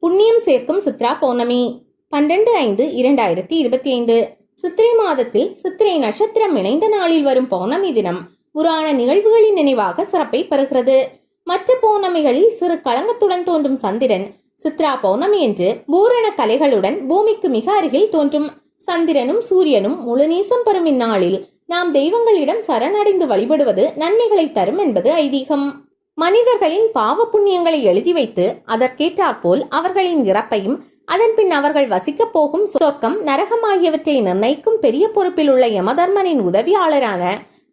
புண்ணியம் சேர்க்கும் சித்ரா பௌர்ணமி 12/5/2025. சித்திரை மாதத்தில் சித்திரை நட்சத்திரம் இணைந்த நாளில் வரும் பௌர்ணமி தினம் புராண நிகழ்வுகளின் நினைவாக சிறப்பை பெறுகிறது. மற்ற பௌர்ணமிகளில் சிறு களங்கத்துடன் தோன்றும் சந்திரன் சித்ரா பௌர்ணமி என்று பூரண கலைகளுடன் பூமிக்கு மிக அருகில் தோன்றும். சந்திரனும் சூரியனும் முழுநீசம் பெறும் இந்நாளில் நாம் தெய்வங்களிடம் சரணடைந்து வழிபடுவது நன்மைகளை தரும் என்பது ஐதீகம். மனிதர்களின் பாவ புண்ணியங்களை எழுதி வைத்து அதற்கேற்றாற்போல் அவர்களின் இறப்பையும் அதன்பின் அவர்கள் வசிக்கப் போகும் சொர்க்கம் நரகம் ஆகியவற்றை நிர்ணயிக்கும் பெரிய பொறுப்பில் உள்ள யமதர்மனின் உதவியாளரான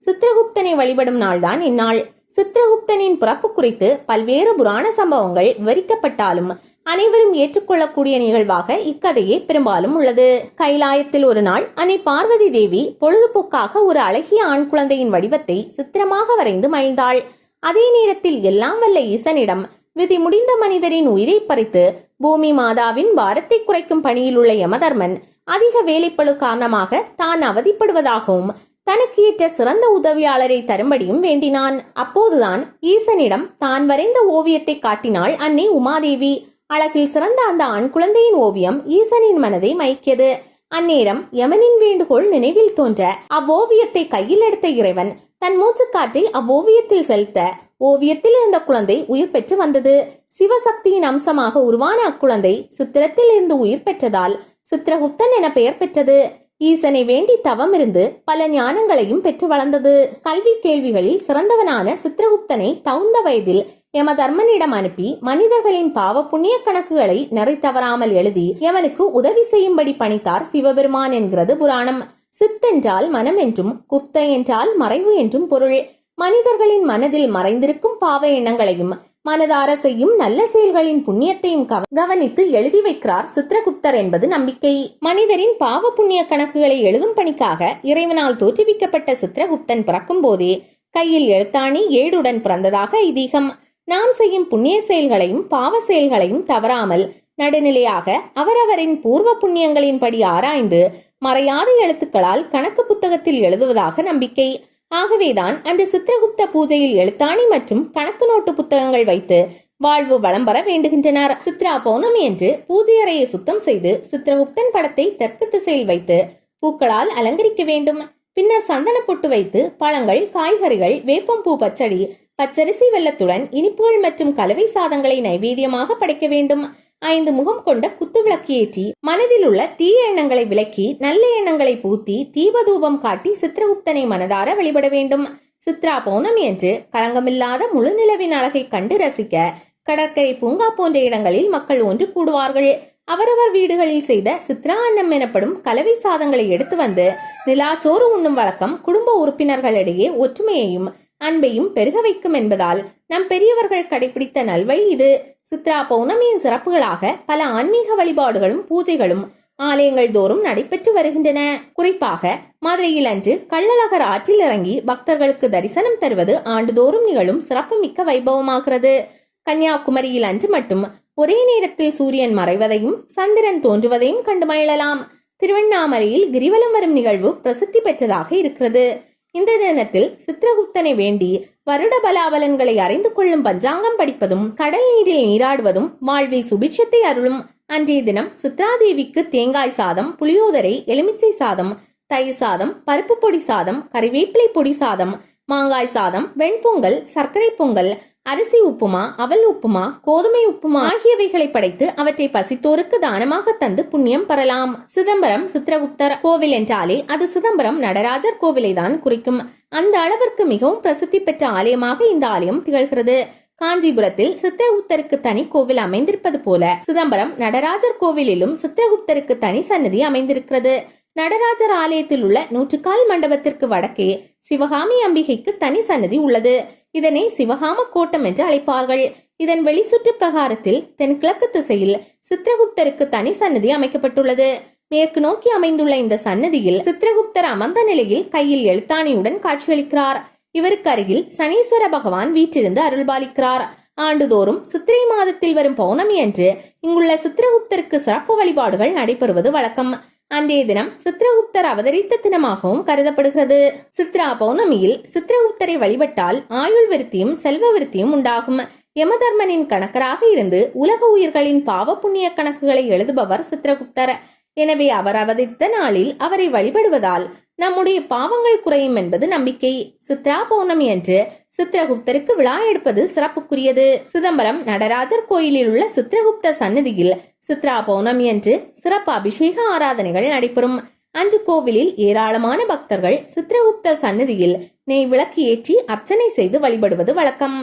சித்திரகுப்தனை வழிபடும் நாள்தான் இந்நாள். சித்திரகுப்தனின் பிறப்பு குறித்து பல்வேறு புராண சம்பவங்கள் விவரிக்கப்பட்டாலும் அனைவரும் ஏற்றுக்கொள்ளக்கூடிய நிகழ்வாக இக்கதையே பெரும்பாலும் உள்ளது. கைலாயத்தில் ஒரு நாள் அன்னை பார்வதி தேவி பொழுதுபோக்காக ஒரு அழகிய ஆண் குழந்தையின் வடிவத்தை சித்திரமாக வரைந்து மகிழ்ந்தாள். அதே நேரத்தில் எல்லாம் வல்ல ஈசனிடம் விதி முடிந்த மனிதரின் உயிரை பறித்து பூமி மாதாவின் பாரத்தை குறைக்கும் பணியில் உள்ள யமதர்மன் அதிக வேலைப்பளு காரணமாக தான் அவதிப்படுவதாகவும் தனக்கு ஏற்ற சிறந்த உதவியாளரை தரும்படியும் வேண்டினான். அப்போதுதான் ஈசனிடம் தான் வரைந்த ஓவியத்தை காட்டினாள் அன்னை உமாதேவி. அழகில் சிறந்த அந்த ஆண் குழந்தையின் ஓவியம் ஈசனின் மனதை மயக்கியது. அந்நேரம் யமனின் வேண்டுகோள் நினைவில் தோன்ற அவ்வோவியத்தை கையில் எடுத்த இறைவன் தன் மூச்சுக்காற்றை அவ்வோவியத்தில் செலுத்த ஓவியத்தில் இருந்த குழந்தை உயிர் பெற்று வந்தது. சிவசக்தியின் அம்சமாக உருவான அக்குழந்தை சித்திரத்தில் இருந்து உயிர் பெற்றதால் சித்திரகுப்தன் என பெயர் பெற்றது. ஈசனை வேண்டி தவம் இருந்து பல ஞானங்களையும் பெற்று வளர்ந்தது. கல்வி கேள்விகளில் சிறந்தவனான சித்திரகுப்தனை தகுந்த வயதில் யமதர்மனிடம் அனுப்பி மனிதர்களின் பாவ புண்ணிய கணக்குகளை நிறைத்தவராமல் எழுதி யமனுக்கு உதவி செய்யும்படி பணித்தார் சிவபெருமான் என்கிறது புராணம். சித்தென்றால் மனம் என்றும் குப்த என்றால் மறைவு என்றும் பொருள். மனிதர்களின் மனதில் மறைந்திருக்கும் பாவ எண்ணங்களையும் மனதார செய்யும் நல்ல செயல்களின் புண்ணியத்தையும் கவனித்து எழுதி வைக்கிறார் சித்திரகுப்தர் என்பது நம்பிக்கை. மனிதரின் பாவ புண்ணிய கணக்குகளை எழுதும் பணிக்காக இறைவனால் தோற்றுவிக்கப்பட்ட சித்திரகுப்தன் பிறக்கும் போதே கையில் எழுத்தாணி ஏடுடன் பிறந்ததாக ஐதீகம். நாம் செய்யும் புண்ணிய செயல்களையும் பாவ செயல்களையும் தவறாமல் நடுநிலையாக அவரவரின் பூர்வ புண்ணியங்களின்படி ஆராய்ந்து மறையாத எழுத்துக்களால் கணக்கு புத்தகத்தில் எழுதுவதாக நம்பிக்கை. ஆகவேதான் அன்று சித்திரகுப்த பூஜையில் எழுத்தாணி மற்றும் கணக்கு நோட்டு புத்தகங்கள் வைத்து வாழ்வு வளம் பெற வேண்டுகின்றனர். சித்ரா பௌர்ணமி என்று பூஜை அறையை சுத்தம் செய்து சித்திரகுப்தன் படத்தை தெற்கு திசையில் வைத்து பூக்களால் அலங்கரிக்க வேண்டும். பின்னர் சந்தன பொட்டு வைத்து பழங்கள், காய்கறிகள், வேப்பம்பூ பச்சடி, பச்சரிசி வெல்லத்துடன் இனிப்புகள் மற்றும் கலவை சாதங்களை நைவேத்தியமாக படைக்க வேண்டும். 5 முகம் கொண்ட குத்து விளக்கு ஏற்றி மனதில் உள்ள தீய எண்ணங்களை விலக்கி நல்ல எண்ணங்களை பூத்தி தீபதூபம் காட்டி சித்திரகுப்தனை மனதார வழிபட வேண்டும். சித்ரா பௌர்ணமி என்று களங்கமில்லாத முழு நிலவின் அழகை கண்டு ரசிக்க கடற்கரை, பூங்கா போன்ற இடங்களில் மக்கள் ஒன்று கூடுவார்கள். அவரவர் வீடுகளில் செய்த சித்ரா அன்னம் எனப்படும் கலவை சாதங்களை எடுத்து வந்து நிலாச்சோறு உண்ணும் வழக்கம் குடும்ப உறுப்பினர்களிடையே ஒற்றுமையையும் அன்பையும் பெருக வைக்கும் என்பதால் நம் பெரியவர்கள் கடைபிடித்த நல்வழி இது. சித்ரா பௌர்ணமியின் சிறப்புகளாக பல ஆன்மீக வழிபாடுகளும் பூஜைகளும் ஆலயங்கள் தோறும் நடைபெற்று வருகின்றன. குறிப்பாக மதுரையில் அன்று கள்ளழகர் ஆற்றில் இறங்கி பக்தர்களுக்கு தரிசனம் தருவது ஆண்டுதோறும் நிகழும் சிறப்புமிக்க வைபவமாகிறது. கன்னியாகுமரியில் அன்று மட்டும் ஒரே நேரத்தில் சூரியன் மறைவதையும் சந்திரன் தோன்றுவதையும் கண்டு மகிழலாம். திருவண்ணாமலையில் கிரிவலம் வரும் நிகழ்வு பிரசித்தி பெற்றதாக இருக்கிறது. இந்த தினத்தில் சித்திரகுப்தனை வேண்டி வருட பலாபலன்களை அறிந்து கொள்ளும் பஞ்சாங்கம் படிப்பதும் கடல் நீரில் நீராடுவதும் வாழ்வில் சுபிட்சத்தை அருளும். அன்றைய தினம் சித்ராதேவிக்கு தேங்காய் சாதம், புளியோதரை, எலுமிச்சை சாதம், தயிர் சாதம், பருப்பு பொடி சாதம், கறிவேப்பிலை பொடி சாதம், மாங்காய் சாதம், வெண்பொங்கல், சர்க்கரை பொங்கல், அரிசி உப்புமா, அவல் உப்புமா, கோதுமை உப்புமா ஆகியவைகளை படைத்து அவற்றை பசித்தோருக்கு தானமாக தந்து புண்ணியம் பெறலாம். சிதம்பரம் சித்திரகுப்தர் கோவில் என்றாலே அது சிதம்பரம் நடராஜர் கோவிலை தான் குறிக்கும். அந்த அளவிற்கு மிகவும் பிரசித்தி பெற்ற ஆலயமாக இந்த ஆலயம் திகழ்கிறது. காஞ்சிபுரத்தில் சித்திரகுப்தருக்கு தனி கோவில் அமைந்திருப்பது போல சிதம்பரம் நடராஜர் கோவிலிலும் சித்திரகுப்தருக்கு தனி சன்னதி அமைந்திருக்கிறது. நடராஜர் ஆலயத்தில் உள்ள 100 மண்டபத்திற்கு வடக்கே சிவகாமி அம்பிகைக்கு தனி சன்னதி உள்ளது. இதனை சிவகாம கோட்டம் என்று அழைப்பார்கள். இதன் வெளிச்சுற்று பிரகாரத்தில் தென்கிழக்கு திசையில் சித்திரகுப்தருக்கு தனி சன்னதி அமைக்கப்பட்டுள்ளது. மேற்கு நோக்கி அமைந்துள்ள இந்த சன்னதியில் சித்திரகுப்தர் அமர்ந்த நிலையில் கையில் எழுத்தாணியுடன் காட்சியளிக்கிறார். இவருக்கு அருகில் சனீஸ்வர பகவான் வீற்றிருந்து அருள்பாலிக்கிறார். ஆண்டுதோறும் சித்திரை மாதத்தில் வரும் பௌர்ணமி அன்று இங்குள்ள சித்திரகுப்தருக்கு சிறப்பு வழிபாடுகள் நடைபெறுவது வழக்கம். அன்றைய தினம் சித்திரகுப்தர் அவதரித்த தினமாகவும் கருதப்படுகிறது. சித்ரா பௌர்ணமியில் சித்திரகுப்தரை வழிபட்டால் ஆயுள் விருத்தியும் செல்வ விருத்தியும் உண்டாகும். யமதர்மனின் கணக்கராக இருந்து உலக உயிர்களின் பாவ புண்ணிய கணக்குகளை எழுதுபவர் சித்திரகுப்தர். எனவே அவர் அவதரித்த நாளில் அவரை வழிபடுவதால் நம்முடைய பாவங்கள் குறையும் என்பது நம்பிக்கை. சித்ரா பௌர்ணமி அன்று சித்திரகுப்தருக்கு விழா எடுப்பது சிறப்புக்குரியது. சிதம்பரம் நடராஜர் கோயிலில் உள்ள சித்திரகுப்த சன்னதியில் சித்ரா பௌர்ணமி அன்று சிறப்பு அபிஷேக ஆராதனைகள் நடைபெறும். அன்று கோவிலில் ஏராளமான பக்தர்கள் சித்திரகுப்தர் சன்னதியில் நெய் விளக்கு ஏற்றி அர்ச்சனை செய்து வழிபடுவது வழக்கம்.